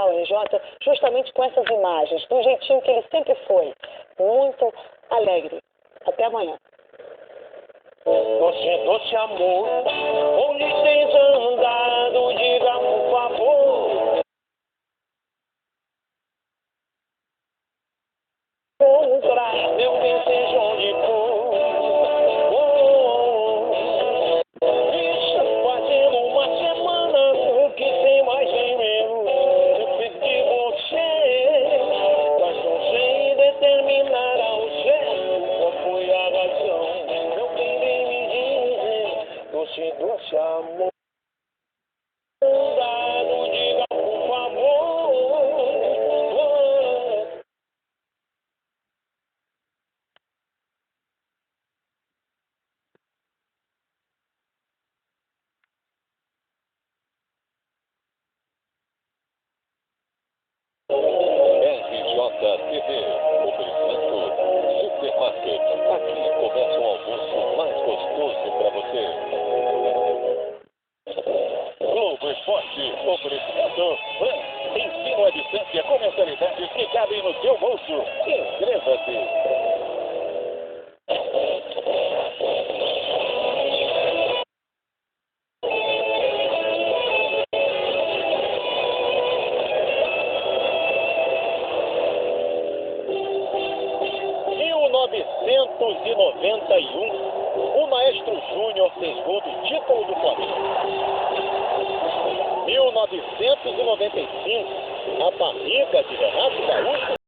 encerrar o RJ justamente com essas imagens, do jeitinho que ele sempre foi, muito alegre. Até amanhã. Doce, doce amor, onde tens andado, diga por favor. Comprar meu desejo onde for. Isso fazendo uma semana que sem mais nem menos eu pedi você, mas não sei determinar ao certo qual foi a razão. Meu bem, vem me dizer, doce, doce amor. Andado, diga por favor. RJTV, oferecimento Supermarket. Aqui começa um almoço mais gostoso para você. Globo Esporte, oferecimento ensino à distância com mensalidades que cabem no seu bolso. Inscreva-se. Em 1991, o Maestro Júnior fez gol do título do Flamengo. 1995, a barriga de Renato Gaúcho